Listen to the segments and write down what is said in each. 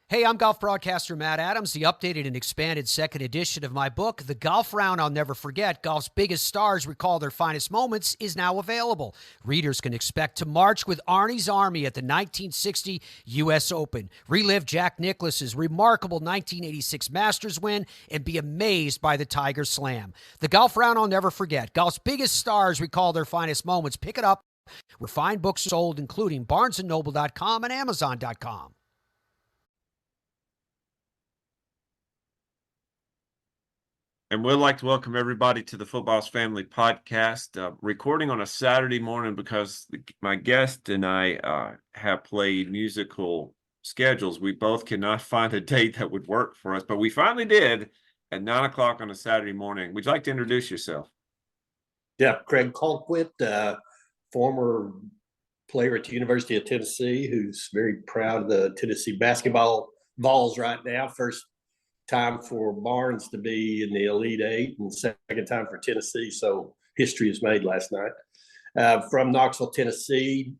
Hey, I'm golf broadcaster Matt Adams. The updated and expanded second edition of my book, The Golf Round I'll Never Forget, Golf's Biggest Stars Recall Their Finest Moments, is now available. Readers can expect to march with Arnie's Army at the 1960 U.S. Open, relive Jack Nicklaus's remarkable 1986 Masters win, and be amazed by the Tiger Slam. The Golf Round I'll Never Forget, Golf's Biggest Stars Recall Their Finest Moments. Pick it up where fine books are sold, including BarnesandNoble.com and Amazon.com. And we'd like to welcome everybody to the Football's Family Podcast, recording on a Saturday morning because my guest and I have played musical schedules. We both cannot find a date that would work for us, but we finally did at 9 o'clock on a Saturday morning. Would you like to introduce yourself? Yeah, Craig Colquitt, former player at the University of Tennessee, who's very proud of the Tennessee basketball Vols right now. First time for Barnes to be in the Elite Eight and second time for Tennessee. So history is made last night. From Knoxville, Tennessee,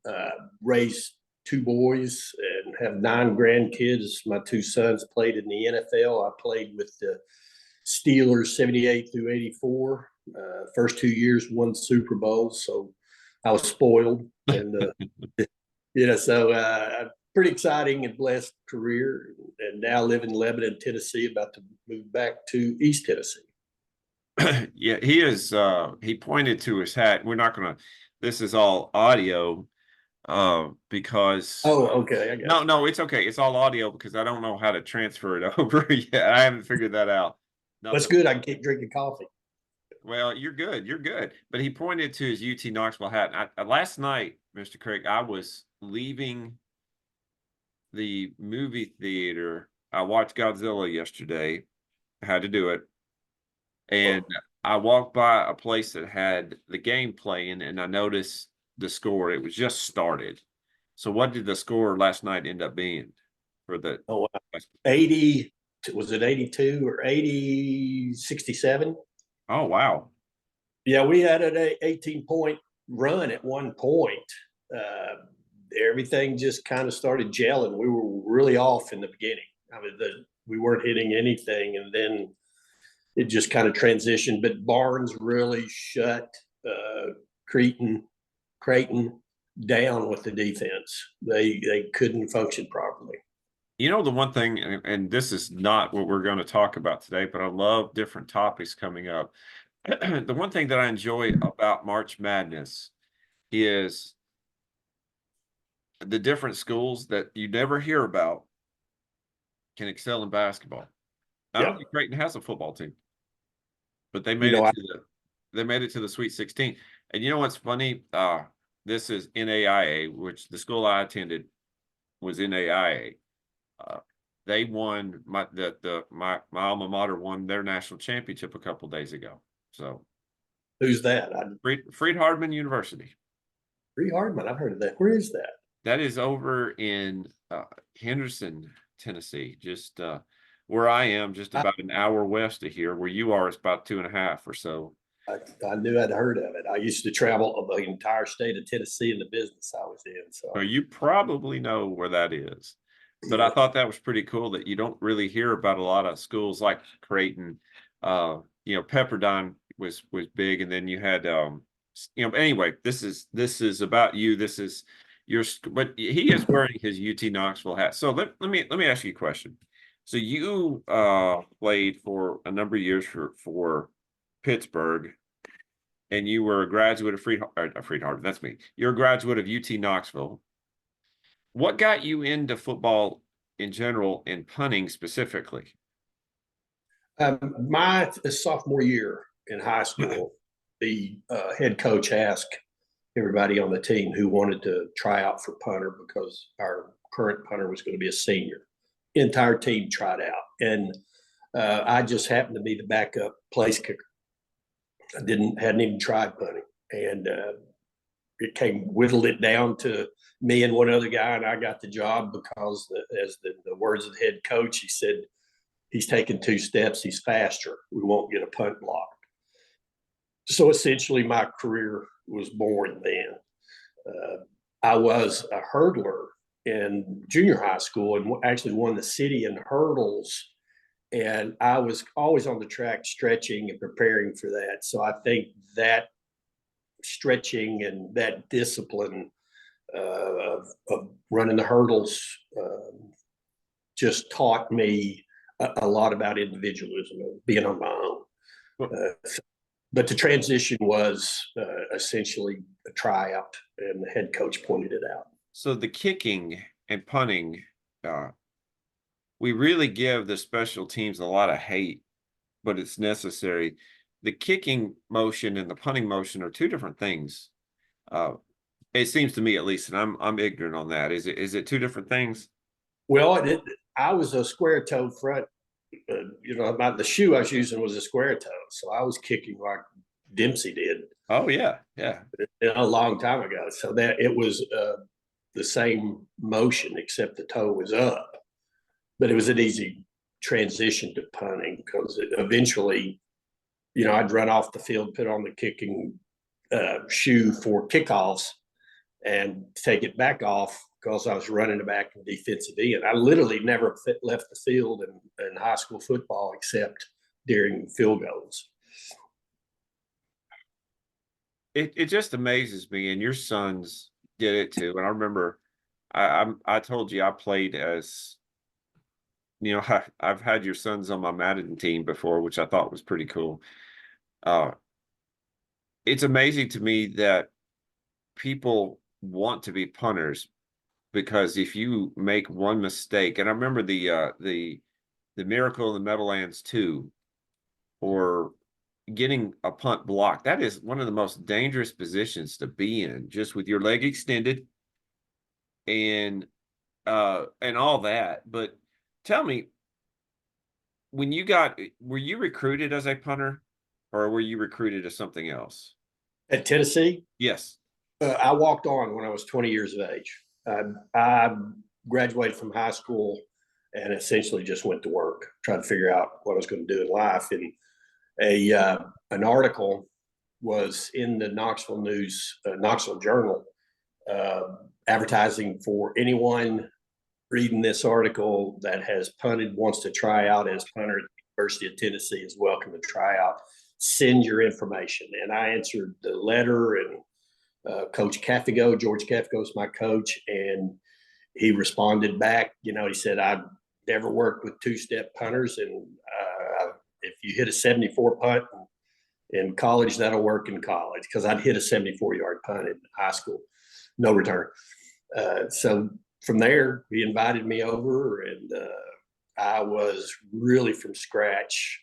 raised two boys and have 9 grandkids. My 2 sons played in the NFL. I played with the Steelers 78 through 84. First 2 years, won Super Bowls. So I was spoiled. And, pretty exciting and blessed career, and now live in Lebanon, Tennessee, about to move back to East Tennessee. Yeah, he is. He pointed to his hat. We're not going to, this is all audio because. Oh, okay. No, it's okay. It's all audio because I don't know how to transfer it over yet. I haven't figured that out. That's good. I can keep drinking coffee. Well, you're good. You're good. But he pointed to his UT Knoxville hat. Last night, Mr. Craig, I was leaving the movie theater. I watched Godzilla yesterday. I had to do it. And I walked by a place that had the game playing, and I noticed the score. It was just started. So what did the score last night end up being for the 80? Was it 82 or 80, 67? Oh, wow. Yeah, we had an 18-point run at one point. Everything just kind of started gelling. We were really off in the beginning. I mean, we weren't hitting anything, and then it just kind of transitioned. But Barnes really shut Creighton down with the defense. They couldn't function properly. You know, the one thing, and this is not what we're going to talk about today, but I love different topics coming up. The one thing that I enjoy about March Madness is the different schools that you never hear about can excel in basketball. I don't think Creighton has a football team, but they made it to the Sweet 16. And you know what's funny? This is NAIA, which the school I attended was NAIA. They won my alma mater won their national championship a couple days ago. So who's that? Freed-Hardeman University. Freed-Hardeman, I've heard of that. Where is that? That is over in Henderson, Tennessee, just where I am, just about an hour west of here. Where you are, it's about 2.5 or so. I knew I'd heard of it. I used to travel the entire state of Tennessee in the business I was in. So you probably know where that is. But I thought that was pretty cool that you don't really hear about a lot of schools like Creighton. Pepperdine was big, and then you had anyway, this is about you. This is but he is wearing his UT Knoxville hat. So let me ask you a question. So you played for a number of years for Pittsburg, and you were a graduate of Freed-Hardeman. That's me. You're a graduate of UT Knoxville. What got you into football in general and punting specifically? My sophomore year in high school, the head coach asked everybody on the team who wanted to try out for punter because our current punter was going to be a senior. The entire team tried out, and I just happened to be the backup place kicker. I hadn't even tried punting, and it whittled it down to me and one other guy, and I got the job because, as the words of the head coach, he said, "He's taken 2 steps. He's faster. We won't get a punt blocked." So essentially, my career was born then. I was a hurdler in junior high school and actually won the city in hurdles. And I was always on the track stretching and preparing for that. So I think that stretching and that discipline of running the hurdles just taught me a lot about individualism, of being on my own. But the transition was essentially a tryout, and the head coach pointed it out. So the kicking and punting, we really give the special teams a lot of hate, but it's necessary. The kicking motion and the punting motion are two different things. It seems to me, at least, and I'm ignorant on that. Is it two different things? Well, I was a square toe front. About the shoe I was using was a square toe, so I was kicking like Dempsey did. Oh yeah, yeah. A long time ago. So that it was the same motion, except the toe was up. But it was an easy transition to punting because eventually, I'd run off the field, put on the kicking shoe for kickoffs, and take it back off because I was running it back in defensive end. I literally never left the field in high school football except during field goals. It just amazes me, and your sons did it too. And I remember, I told you I played as, I've had your sons on my Madden team before, which I thought was pretty cool. It's amazing to me that people want to be punters, because if you make one mistake, and I remember the Miracle in the Meadowlands 2, or getting a punt blocked, that is one of the most dangerous positions to be in, just with your leg extended and all that. But tell me, were you recruited as a punter, or were you recruited as something else? At Tennessee? Yes. I walked on when I was 20 years of age. I graduated from high school and essentially just went to work, trying to figure out what I was going to do in life. And an article was in the Knoxville Knoxville Journal, advertising for anyone reading this article that has punted, wants to try out as punter at the University of Tennessee, is welcome to try out. Send your information. And I answered the letter, and Coach Caffigo, George Caffigo is my coach, and he responded back. He said, I've never worked with two-step punters, and if you hit a 74 punt in college, that'll work in college, because I'd hit a 74-yard punt in high school, no return. So from there, he invited me over, and I was really from scratch.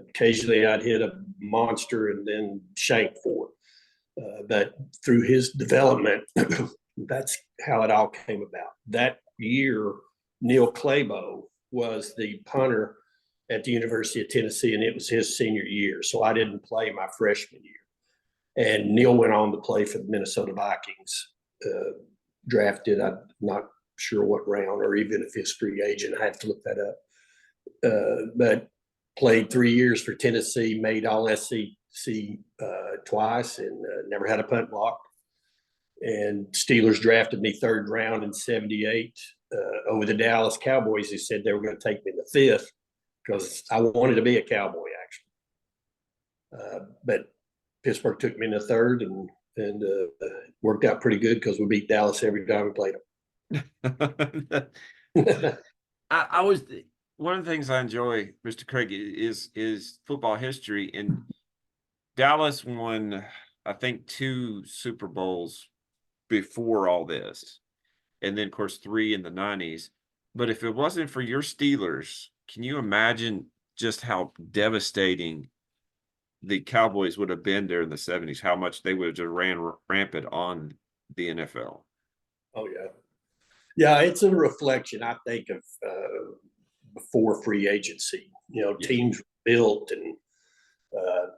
Occasionally, I'd hit a monster and then shank for it. But through his development, that's how it all came about. That year, Neil Clabo was the punter at the University of Tennessee, and it was his senior year. So I didn't play my freshman year. And Neil went on to play for the Minnesota Vikings, drafted, I'm not sure what round, or even if he's free agent. I have to look that up. But played 3 years for Tennessee, made all SEC twice, and never had a punt blocked. And Steelers drafted me third round in '78 over the Dallas Cowboys, who said they were going to take me in the fifth because I wanted to be a Cowboy, actually. But Pittsburgh took me in the third, and worked out pretty good because we beat Dallas every time we played them. I was one of the things I enjoy, Mr. Craig, is football history. And Dallas won, I think, 2 Super Bowls before all this, and then of course 3 in the '90s. But if it wasn't for your Steelers, can you imagine just how devastating the Cowboys would have been there in the '70s? How much they would have just ran rampant on the NFL. Oh yeah, it's a reflection, I think, of before free agency. Teams were built,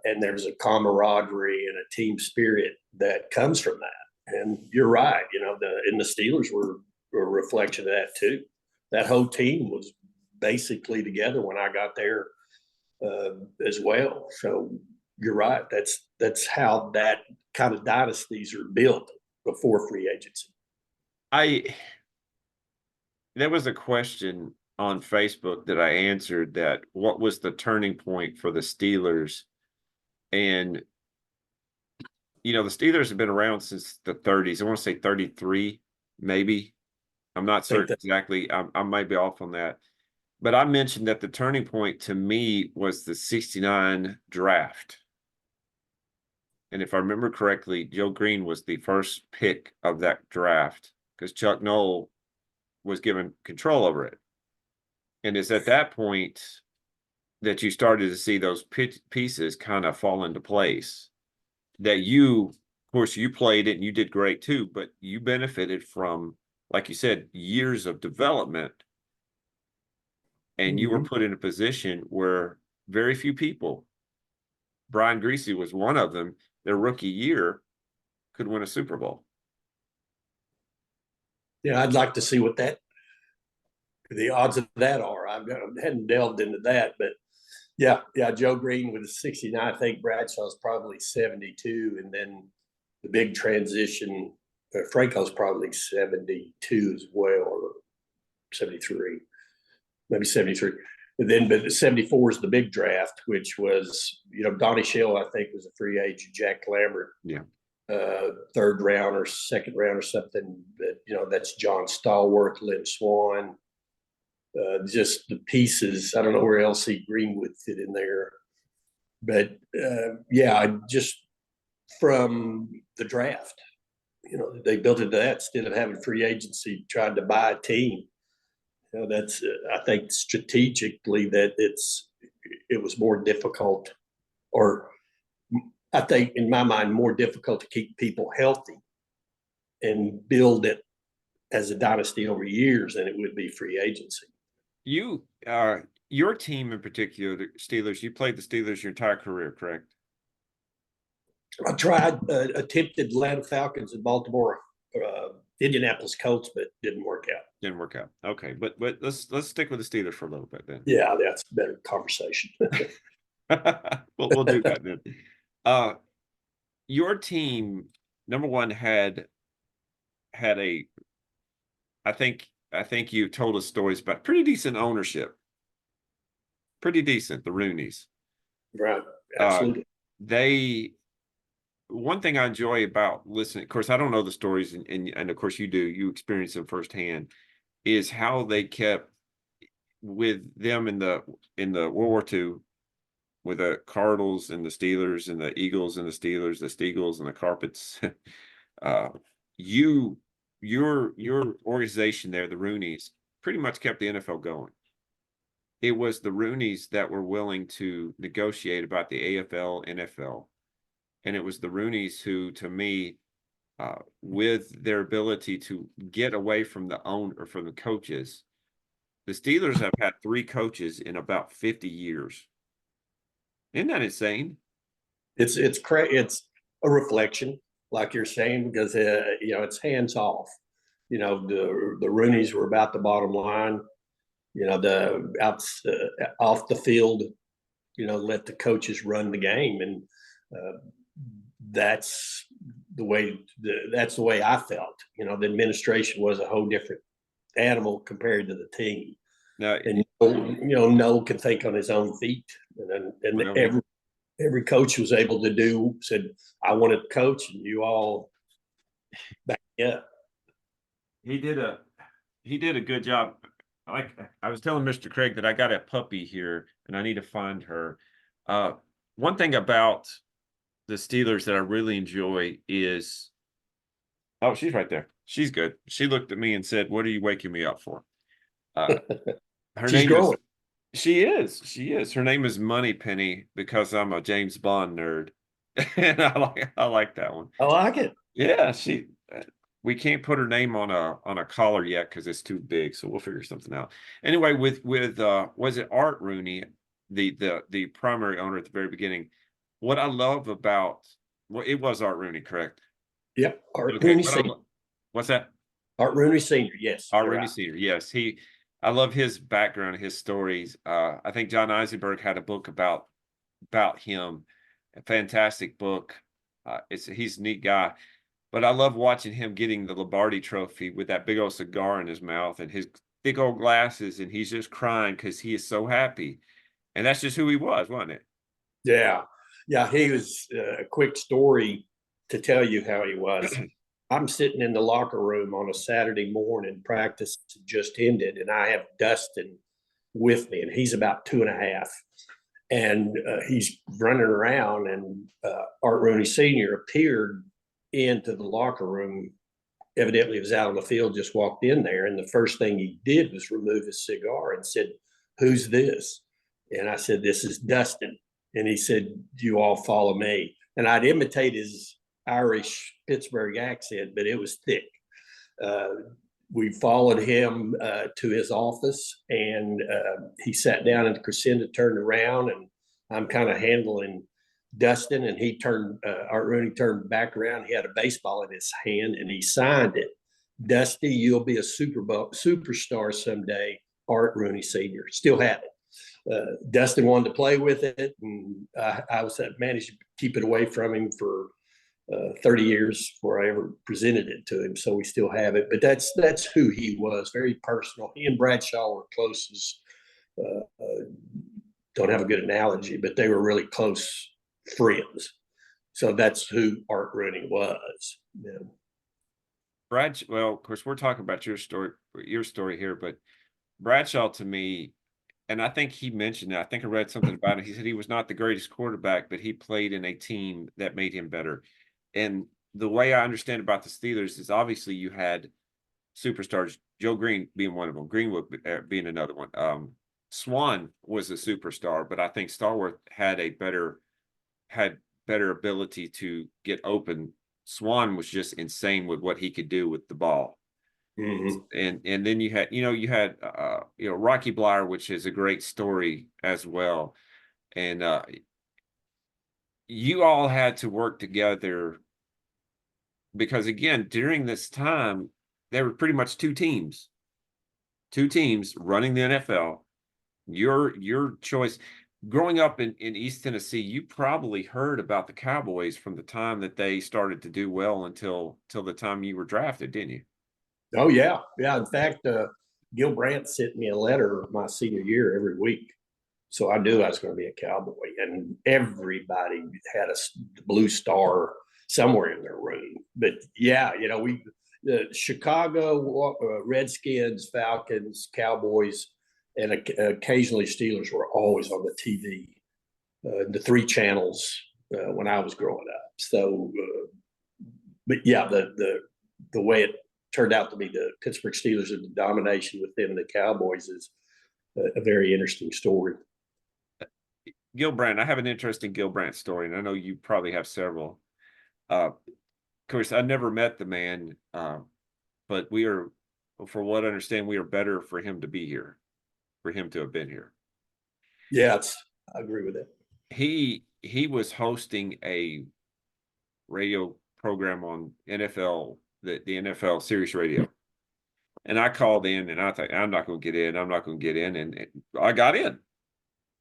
and there's a camaraderie and a team spirit that comes from that. And you're right, the Steelers were a reflection of that too. That whole team was basically together when I got there as well. So you're right. That's how that kind of dynasties are built before free agency. there was a question on Facebook that I answered, that what was the turning point for the Steelers? And, the Steelers have been around since the 30s. I want to say 33, maybe. I'm not certain exactly. I might be off on that. But I mentioned that the turning point to me was the 69 draft. And if I remember correctly, Joe Green was the first pick of that draft because Chuck Noll was given control over it. And it's at that point that you started to see those pieces kind of fall into place. That of course, you played it and you did great too, but you benefited from, like you said, years of development. And you were put in a position where very few people, Brian Greasy was one of them, their rookie year could win a Super Bowl. Yeah, I'd like to see what the odds of that are. I hadn't delved into that, but yeah, Joe Green was 69. I think Bradshaw's probably 72, and then the big transition. Franco's probably 72 as well, or 73, maybe 73. But 74 is the big draft, which was, Donnie Shell, I think, was a free agent. Jack Lambert, third round or second round or something. But, that's John Stallworth, Lynn Swan. Just the pieces. I don't know where L.C. Green would fit in there. But, just from the draft, they built into that instead of having free agency trying to buy a team. That's I think strategically that it was more difficult, or I think in my mind more difficult to keep people healthy and build it as a dynasty over years than it would be free agency. Your team in particular, the Steelers, you played the Steelers your entire career, correct? I tried, attempted Atlanta Falcons and Baltimore, Indianapolis Colts, but didn't work out. Didn't work out. Okay, but let's stick with the Steelers for a little bit then. Yeah, that's a better conversation. we'll do that then. Your team, number one, had a. I think you told us stories about pretty decent ownership. Pretty decent, the Rooneys. Right. Absolutely. One thing I enjoy about listening, of course, I don't know the stories, and of course you do, you experience them firsthand, is how they kept with them in the World War II, with the Cardinals and the Steelers and the Eagles and the Steelers, the Steagles and the Carpets. Your organization there, the Rooneys, pretty much kept the NFL going. It was the Rooneys that were willing to negotiate about the AFL, NFL. And it was the Rooneys who, to me, with their ability to get away from the owner or from the coaches, the Steelers have had 3 coaches in about 50 years. Isn't that insane? It's a reflection, like you're saying, because it's hands off. The Rooneys were about the bottom line. Off the field, let the coaches run the game, and that's the way I felt. The administration was a whole different animal compared to the team. Now, and Noel can think on his own feet, and every coach was able to said, I want to coach, and you all back me up. He did a good job. I was telling Mr. Craig that I got a puppy here and I need to find her. One thing about the Steelers that I really enjoy is, oh, she's right there. She's good. She looked at me and said, "What are you waking me up for?" Her She's growing. She is. Her name is Moneypenny because I'm a James Bond nerd, and I like that one. I like it. Yeah, we can't put her name on a collar yet because it's too big, so we'll figure something out. Anyway, with was it Art Rooney, the primary owner at the very beginning? What I love about it was Art Rooney, correct? Yep, Art Rooney Senior. What's that? Art Rooney Senior, yes. Art Rooney Senior, yes. I love his background, his stories. I think John Eisenberg had a book about him, a fantastic book. He's a neat guy. But I love watching him getting the Lombardi Trophy with that big old cigar in his mouth and his thick old glasses, and he's just crying because he is so happy. And that's just who he was, wasn't it? Yeah. Yeah. He was a quick story to tell you how he was. I'm sitting in the locker room on a Saturday morning, practice just ended, and I have Dustin with me, and he's about 2.5. And he's running around, and Art Rooney Sr. appeared into the locker room. Evidently, he was out on the field, just walked in there. And the first thing he did was remove his cigar and said, "Who's this?" And I said, "This is Dustin." And he said, "You all follow me." And I'd imitate his Irish Pittsburgh accent, but it was thick. We followed him to his office, and he sat down in the crescenda, turned around, and I'm kind of handling Dustin, and Art Rooney turned back around. He had a baseball in his hand, and he signed it. "Dusty, you'll be a superstar someday, Art Rooney Sr." Still have it. Dustin wanted to play with it, and I managed to keep it away from him for 30 years before I ever presented it to him. So we still have it, but that's who he was. Very personal. He and Bradshaw were close as, don't have a good analogy, but they were really close friends. So that's who Art Rooney was. Yeah. Well, of course, we're talking about your story here, but Bradshaw, to me, and I think he mentioned it, I think I read something about it. He said he was not the greatest quarterback, but he played in a team that made him better. And the way I understand about the Steelers is obviously you had superstars, Joe Green being one of them, Greenwood being another one. Swan was a superstar, but I think Starworth had better ability to get open. Swan was just insane with what he could do with the ball. Mm-hmm. And then you had Rocky Blyer, which is a great story as well. And you all had to work together because, again, during this time, there were pretty much two teams running the NFL. Your choice. Growing up in East Tennessee, you probably heard about the Cowboys from the time that they started to do well until the time you were drafted, didn't you? Oh, yeah. Yeah. In fact, Gil Brandt sent me a letter my senior year every week. So I knew I was going to be a Cowboy, and everybody had a blue star somewhere in their room. But yeah, the Chicago Redskins, Falcons, Cowboys, and occasionally Steelers were always on the TV, the three channels when I was growing up. So, but yeah, the way it turned out to be, the Pittsburgh Steelers and the domination with them and the Cowboys is a very interesting story. Gil Brandt, I have an interesting Gil Brandt story, and I know you probably have several. Of course, I never met the man, but for what I understand, we are better for him to be here, for him to have been here. Yes, I agree with that. He was hosting a radio program on NFL, the NFL Sirius Radio. And I called in, and I thought, I'm not going to get in. And I got in.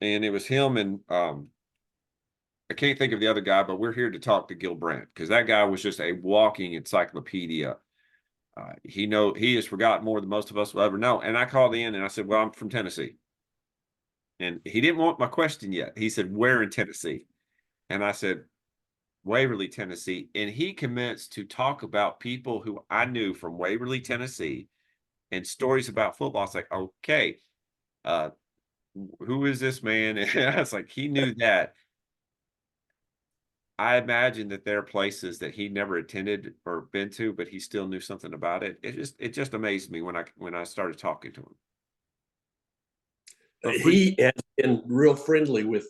And it was him and I can't think of the other guy, but we're here to talk to Gil Brandt because that guy was just a walking encyclopedia. He has forgotten more than most of us will ever know. And I called in and I said, "Well, I'm from Tennessee." And he didn't want my question yet. He said, "Where in Tennessee?" And I said, "Waverly, Tennessee." And he commenced to talk about people who I knew from Waverly, Tennessee, and stories about football. I was like, okay, who is this man? And I was like, he knew that. I imagine that there are places that he never attended or been to, but he still knew something about it. It just amazed me when I started talking to him. He has been real friendly with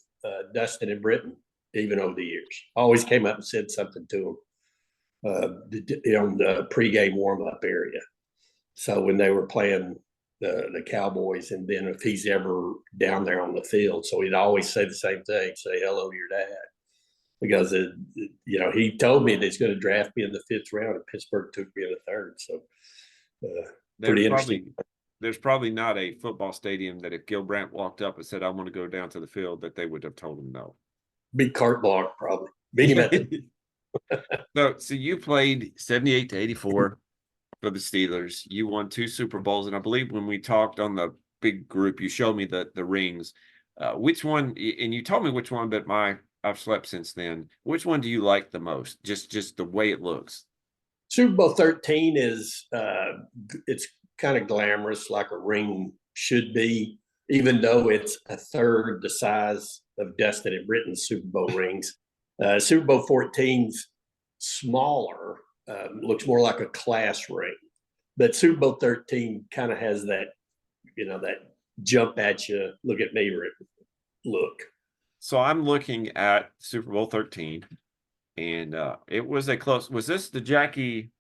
Dustin and Britton, even over the years. Always came up and said something to him on the pregame warm-up area. So when they were playing the Cowboys, and then if he's ever down there on the field, so he'd always say the same thing, say hello to your dad. Because, he told me that he's going to draft me in the 5th round, and Pittsburgh took me in the 3rd. So pretty interesting. There's probably not a football stadium that if Gil Brandt walked up and said, "I want to go down to the field," that they would have told him no. Big carte blanche, probably. Beat him at So you played 78 to 84. for the Steelers. You won 2 Super Bowls, and I believe when we talked on the big group, you showed me the rings. Which one? And you told me which one, but I've slept since then. Which one do you like the most? Just the way it looks. Super Bowl 13 is it's kind of glamorous, like a ring should be, even though it's a third the size of Dustin and Britton's Super Bowl rings. Super Bowl 14's smaller, looks more like a class ring, but Super Bowl 13 kind of has that, that jump at you, look at me look. So I'm looking at Super Bowl 13, and it was a close. Was this the Jackie?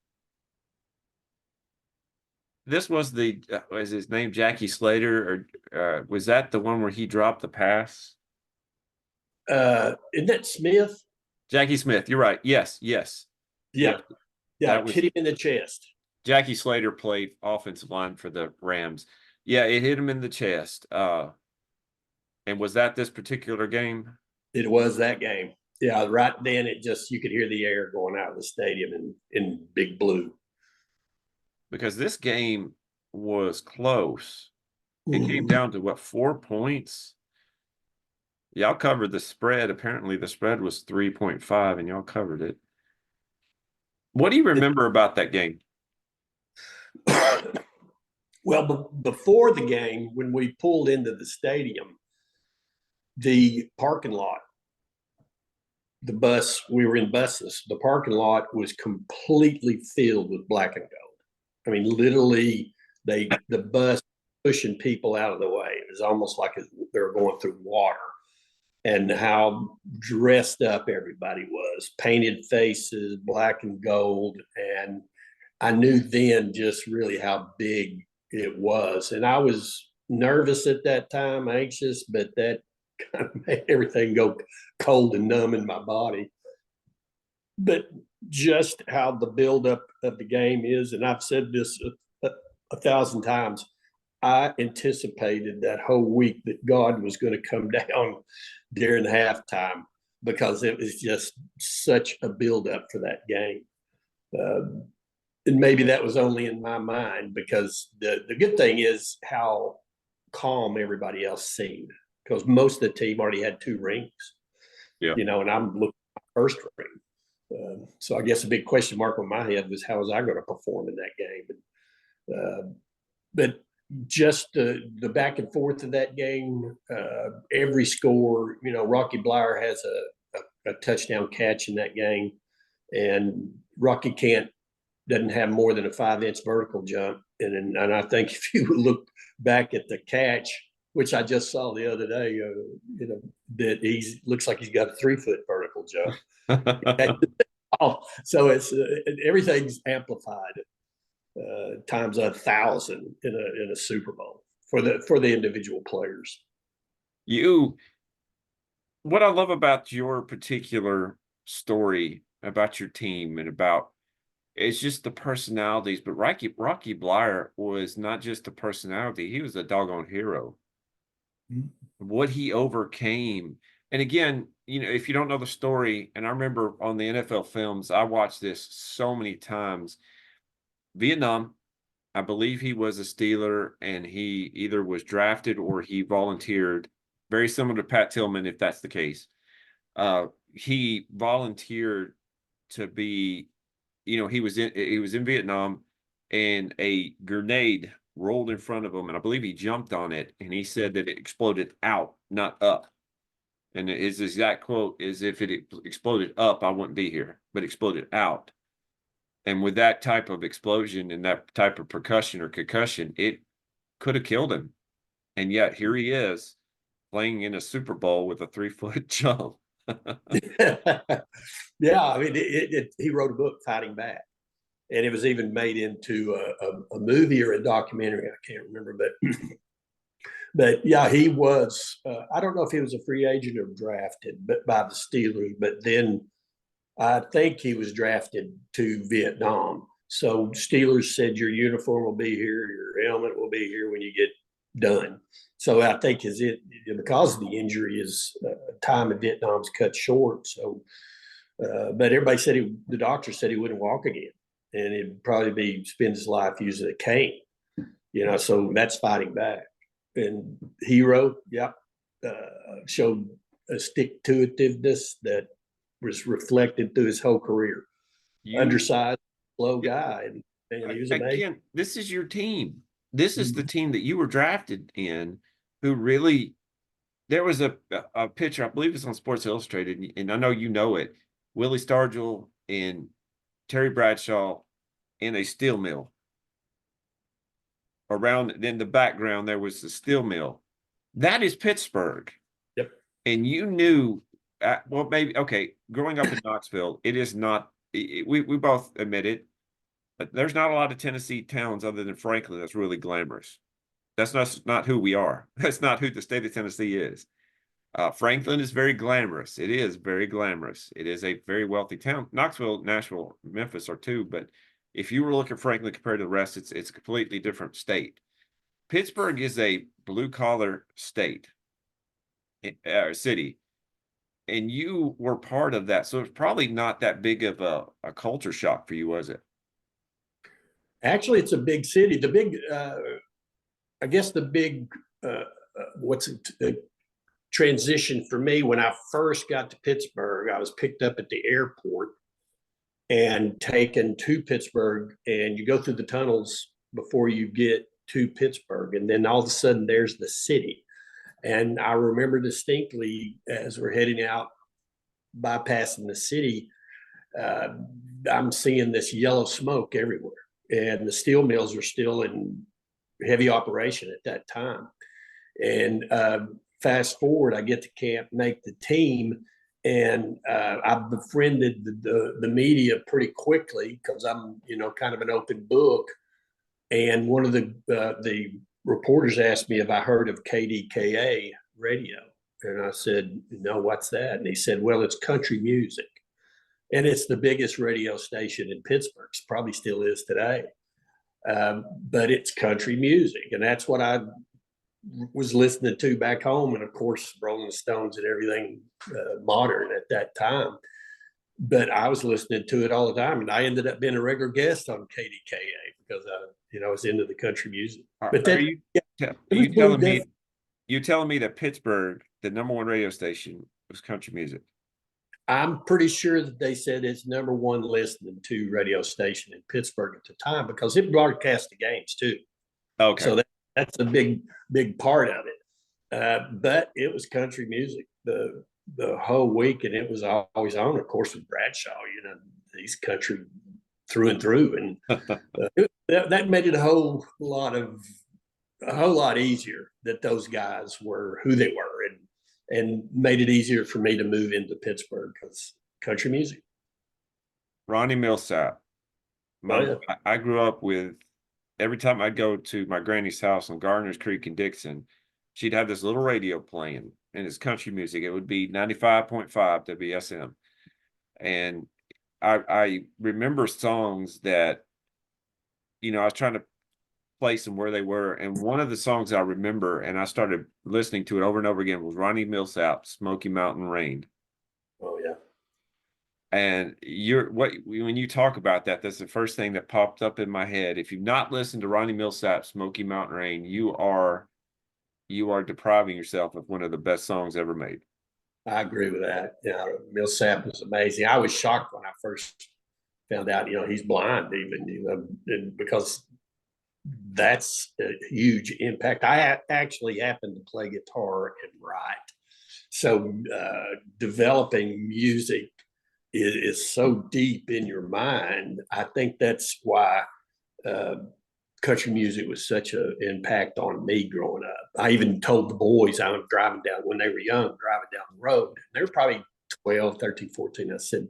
This was was his name Jackie Slater, or was that the one where he dropped the pass? Isn't that Smith? Jackie Smith. You're right. Yes. Yeah. That was, hit him in the chest. Jackie Slater played offensive line for the Rams. Yeah, it hit him in the chest. And was that this particular game? It was that game. Yeah, right then you could hear the air going out of the stadium in Big Blue. Because this game was close. It came down to what, 4 points? Y'all covered the spread. Apparently the spread was 3.5 and y'all covered it. What do you remember about that game? Well, before the game, when we pulled into the stadium, the parking lot, we were in buses. The parking lot was completely filled with black and gold. I mean, literally, the bus pushing people out of the way. It was almost like they were going through water. And how dressed up everybody was, painted faces, black and gold. And I knew then just really how big it was. And I was nervous at that time, anxious, but that kind of made everything go cold and numb in my body. But just how the buildup of the game is, and I've said this a 1,000 times, I anticipated that whole week that God was going to come down during halftime because it was just such a buildup for that game. And maybe that was only in my mind, because the good thing is how calm everybody else seemed, because most of the team already had 2 rings. Yeah. And I'm looking at my first ring. So I guess a big question mark on my head was, how was I going to perform in that game? But just the back and forth of that game, every score, Rocky Blyer has a touchdown catch in that game, and Rocky doesn't have more than a 5-inch vertical jump. And I think if you look back at the catch, which I just saw the other day, that looks like he's got a 3-foot vertical jump. So it's everything's amplified times 1,000 in a Super Bowl for the individual players. What I love about your particular story about your team and about, it's just the personalities. But Rocky Blyer was not just a personality; he was a doggone hero. Mm-hmm. What he overcame, and again, if you don't know the story, and I remember on the NFL films, I watched this so many times. Vietnam, I believe he was a Steeler, and he either was drafted or he volunteered, very similar to Pat Tillman, if that's the case. He volunteered to be, he was in Vietnam, and a grenade rolled in front of him, and I believe he jumped on it, and he said that it exploded out, not up. And his exact quote is, "If it exploded up, I wouldn't be here, but exploded out." And with that type of explosion and that type of percussion or concussion, it could have killed him. And yet here he is playing in a Super Bowl with a 3-foot jump. Yeah, I mean, he wrote a book, Fighting Back, and it was even made into a movie or a documentary. I can't remember, but yeah, he was. I don't know if he was a free agent or drafted, but by the Steelers. But then I think he was drafted to Vietnam. So Steelers said, your uniform will be here, your helmet will be here when you get done. So I think because of the injury, his time in Vietnam's cut short. So, but everybody said the doctor said he wouldn't walk again. and it'd probably be spend his life using a cane, so that's fighting back. And Hero, showed a stick-to-itiveness that was reflected through his whole career. Undersized, slow guy, and he was amazing. Again, this is your team. This is the team that you were drafted in, who really. There was a picture, I believe it's on Sports Illustrated, and I know you know it. Willie Stargell and Terry Bradshaw in a steel mill. Around in the background, there was the steel mill. That is Pittsburgh. Yep. And you knew, well, maybe, okay, growing up in Knoxville, it is not, we both admit it, but there's not a lot of Tennessee towns other than Franklin that's really glamorous. That's not who we are. That's not who the state of Tennessee is. Franklin is very glamorous. It is very glamorous. It is a very wealthy town. Knoxville, Nashville, Memphis are too, but if you were to look at Franklin compared to the rest, it's a completely different state. Pittsburgh is a blue-collar state, city, and you were part of that. So it's probably not that big of a culture shock for you, was it? Actually, it's a big city. The big, I guess the big, transition for me when I first got to Pittsburgh, I was picked up at the airport and taken to Pittsburgh, and you go through the tunnels before you get to Pittsburgh. And then all of a sudden there's the city. And I remember distinctly as we're heading out, bypassing the city, I'm seeing this yellow smoke everywhere. And the steel mills are still in heavy operation at that time. And fast forward, I get to camp, make the team, and I befriended the media pretty quickly because I'm, kind of an open book. And one of the reporters asked me if I heard of KDKA radio. And I said, no, what's that? And he said, well, it's country music. And it's the biggest radio station in Pittsburgh. It probably still is today. But it's country music. And that's what I was listening to back home. And of course, Rolling Stones and everything modern at that time. But I was listening to it all the time. And I ended up being a regular guest on KDKA because I was into the country music. But then, you telling me that Pittsburgh, the #1 radio station, was country music? I'm pretty sure that they said it's #1 listening to radio station in Pittsburgh at the time because it broadcast the games too. Okay. So that's a big part of it. But it was country music the whole week, and it was always on, of course, with Bradshaw, he's country through and through. And that made it a whole lot easier that those guys were who they were, and made it easier for me to move into Pittsburgh because country music. Ronnie Millsap. I grew up with, every time I'd go to my granny's house on Gardeners Creek in Dixon, she'd have this little radio playing, and it's country music. It would be 95.5 WSM. And I remember songs that, I was trying to place them where they were. And one of the songs I remember, and I started listening to it over and over again, was Ronnie Millsap, Smoky Mountain Rain. Oh, yeah. And when you talk about that, that's the first thing that popped up in my head. If you've not listened to Ronnie Millsap, Smoky Mountain Rain, you are depriving yourself of one of the best songs ever made. I agree with that. Millsap was amazing. I was shocked when I first found out, he's blind even, because that's a huge impact. I actually happen to play guitar and write. So developing music is so deep in your mind. I think that's why country music was such an impact on me growing up. I even told the boys I was driving down when they were young, driving down the road. They were probably 12, 13, 14. I said,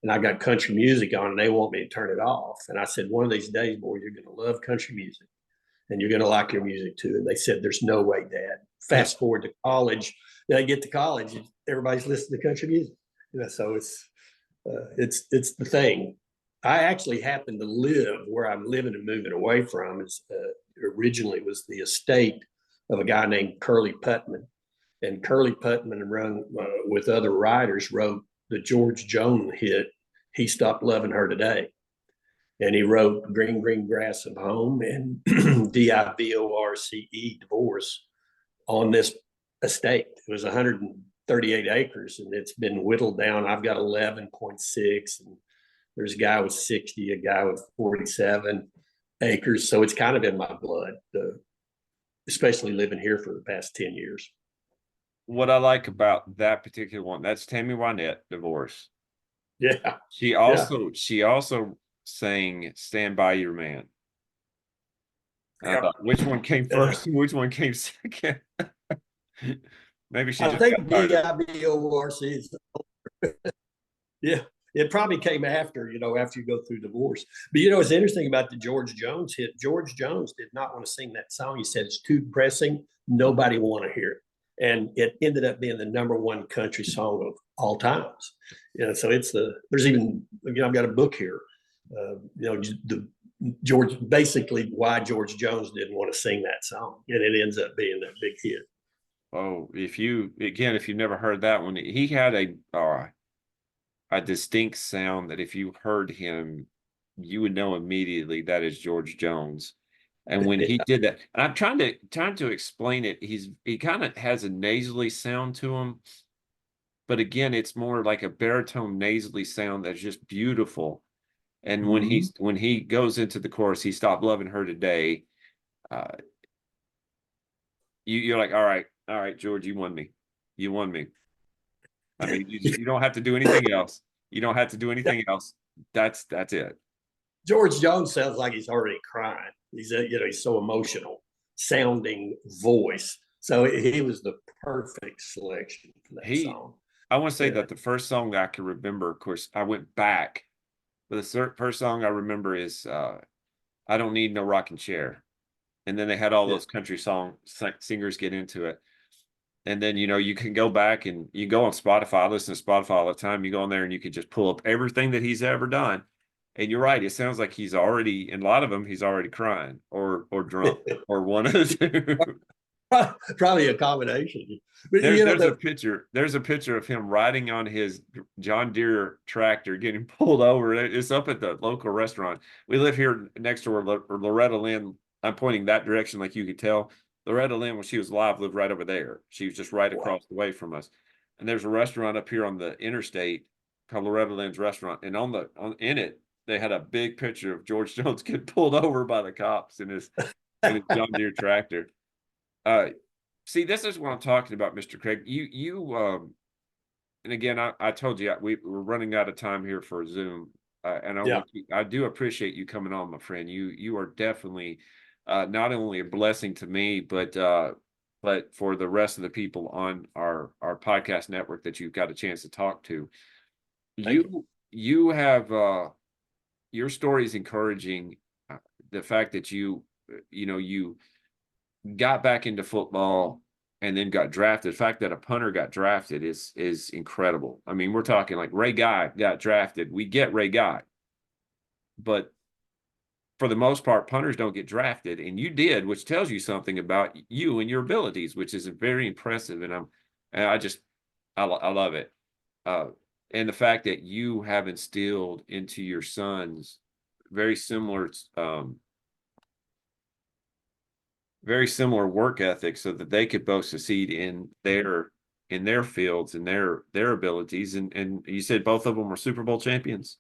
and I got country music on and they want me to turn it off. And I said, one of these days, boy, you're going to love country music and you're going to like your music too. And they said, there's no way, Dad. Fast forward to college. They get to college, everybody's listening to country music. So it's the thing. I actually happen to live where I'm living and moving away from. Originally was the estate of a guy named Curly Putman. And Curly Putman with other writers wrote the George Jones hit, He Stopped Loving Her Today. and he wrote Green Green Grass of Home and DIVORCE, divorce, on this estate. It was 138 acres, and it's been whittled down. I've got 11.6, and there's a guy with 60, a guy with 47 acres. So it's kind of in my blood, especially living here for the past 10 years. What I like about that particular one, that's Tammy Wynette, divorce. Yeah. She also sang Stand By Your Man. I thought, which one came first and which one came second? Maybe she just I think got tired. DIVORC is, yeah, it probably came after, after you go through divorce. But what's interesting about the George Jones hit, George Jones did not want to sing that song. He said it's too depressing. Nobody want to hear it. And it ended up being the #1 country song of all times. So there's even, I've got a book here, basically why George Jones didn't want to sing that song. And it ends up being that big hit. Oh, if you've never heard that one, he had a distinct sound that if you heard him, you would know immediately that is George Jones. And when he did that, and I'm trying to explain it, he kind of has a nasally sound to him, but again, it's more like a baritone nasally sound that's just beautiful. And when he goes into the chorus, he stopped loving her today. You're like, all right, George, you won me. You won me. I mean, you don't have to do anything else. You don't have to do anything else. That's it. George Jones sounds like he's already crying. He's so emotional sounding voice. So he was the perfect selection for that song. I want to say that the first song that I can remember, of course, I went back, but the first song I remember is I Don't Need No Rocking Chair. And then they had all those country singers get into it. And then, you can go back and you go on Spotify. I listen to Spotify all the time. You go on there and you can just pull up everything that he's ever done. And you're right. It sounds like he's already, in a lot of them, he's already crying or drunk or one of the two. Probably a combination. But there's a picture of him riding on his John Deere tractor, getting pulled over. It's up at the local restaurant. We live here next to where Loretta Lynn. I'm pointing that direction, like you could tell. Loretta Lynn, when she was alive, lived right over there. She was just right across the way from us. And there's a restaurant up here on the interstate called Loretta Lynn's Restaurant. And in it, they had a big picture of George Jones getting pulled over by the cops in his John Deere tractor. See, this is what I'm talking about, Mr. Craig. You and again, I told you we're running out of time here for Zoom. And I do appreciate you coming on, my friend. You are definitely not only a blessing to me, but for the rest of the people on our podcast network that you've got a chance to talk to. You have your story is encouraging. The fact that you got back into football and then got drafted. The fact that a punter got drafted is incredible. I mean, we're talking like Ray Guy got drafted. We get Ray Guy, but for the most part, punters don't get drafted, and you did, which tells you something about you and your abilities, which is very impressive. And I love it. And the fact that you have instilled into your sons very similar work ethics so that they could both succeed in their fields and their abilities. And you said both of them were Super Bowl champions.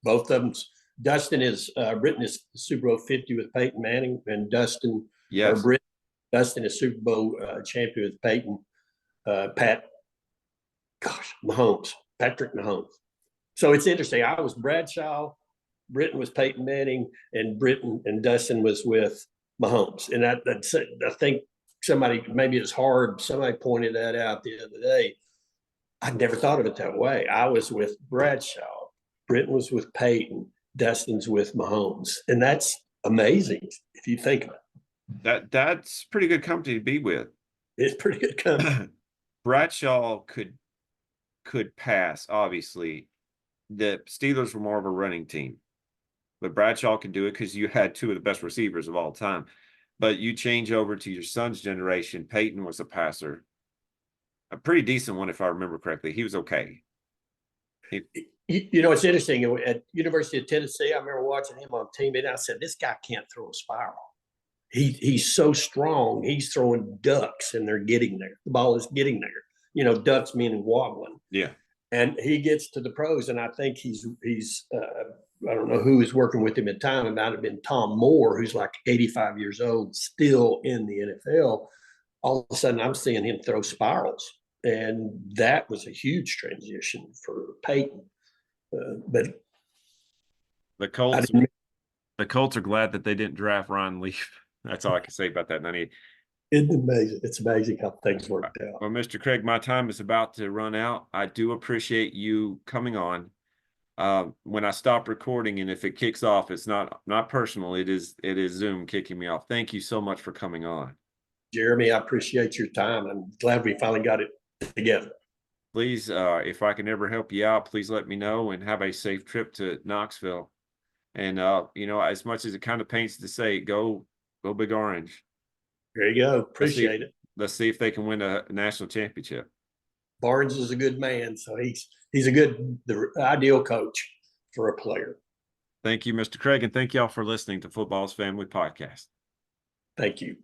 Both of them. Dustin is Britton is Super Bowl 50 with Peyton Manning, and Dustin is Super Bowl champion with Peyton Patrick Mahomes. So it's interesting. I was Bradshaw, Britton was Peyton Manning, and Britton and Dustin was with Mahomes. And I think maybe it's hard. Somebody pointed that out the other day. I never thought of it that way. I was with Bradshaw, Britton was with Peyton, Dustin's with Mahomes, and that's amazing if you think of it. That's pretty good company to be with. It's pretty good company. Bradshaw could pass. Obviously, the Steelers were more of a running team, but Bradshaw could do it because you had two of the best receivers of all time. But you change over to your son's generation. Peyton was a passer, a pretty decent one if I remember correctly. He was okay. You know, it's interesting. At University of Tennessee, I remember watching him on team, and I said, this guy can't throw a spiral. He's so strong. He's throwing ducks, and they're getting there. The ball is getting there. You know, ducks meaning wobbling. Yeah. And he gets to the pros, and I think he's I don't know who was working with him at the time. It might have been Tom Moore, who's like 85 years old, still in the NFL. All of a sudden, I'm seeing him throw spirals, and that was a huge transition for Peyton. But the Colts are glad that they didn't draft Ron Leaf. That's all I can say about that. It's amazing. It's amazing how things worked out. Well, Mr. Craig, my time is about to run out. I do appreciate you coming on. When I stop recording, and if it kicks off, it's not personal. It is Zoom kicking me off. Thank you so much for coming on. Jeremy, I appreciate your time. I'm glad we finally got it together. Please, if I can ever help you out, please let me know, and have a safe trip to Knoxville. And, you know, as much as it kind of pains to say, go Big Orange. There you go. Appreciate it. Let's see if they can win a national championship. Barnes is a good man, so he's the ideal coach for a player. Thank you, Mr. Craig, and thank y'all for listening to Football's Family Podcast. Thank you.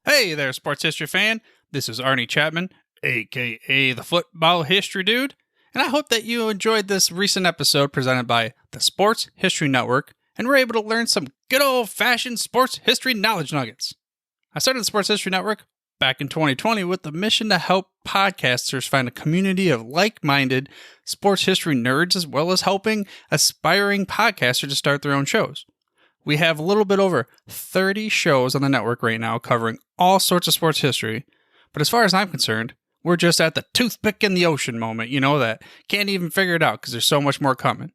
Hey there, sports history fan. This is Arnie Chapman, a.k.a. the Football History Dude, and I hope that you enjoyed this recent episode presented by the Sports History Network and were able to learn some good old-fashioned sports history knowledge nuggets. I started the Sports History Network back in 2020 with the mission to help podcasters find a community of like-minded sports history nerds, as well as helping aspiring podcasters to start their own shows. We have a little bit over 30 shows on the network right now covering all sorts of sports history, but as far as I'm concerned, we're just at the toothpick in the ocean moment, you know, that can't even figure it out because there's so much more coming.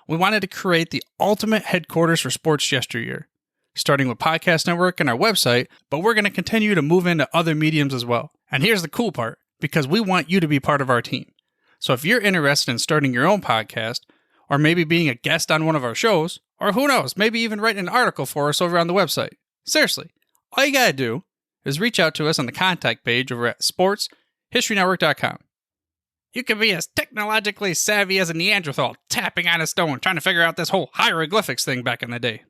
We wanted to create the ultimate headquarters for sports yesteryear, starting with Podcast Network and our website, but we're going to continue to move into other mediums as well. And here's the cool part, because we want you to be part of our team. So if you're interested in starting your own podcast, or maybe being a guest on one of our shows, or who knows, maybe even writing an article for us over on the website. Seriously, all you gotta do is reach out to us on the contact page over at sportshistorynetwork.com. You can be as technologically savvy as a Neanderthal tapping on a stone trying to figure out this whole hieroglyphics thing back in the day.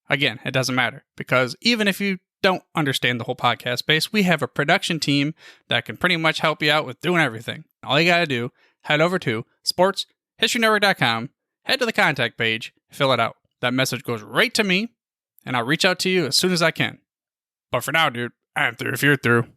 Again, it doesn't matter, because even if you don't understand the whole podcast space, we have a production team that can pretty much help you out with doing everything. All you gotta do, head over to sportshistorynetwork.com, head to the contact page, fill it out. That message goes right to me, and I'll reach out to you as soon as I can. But for now, dude, I'm through if you're through.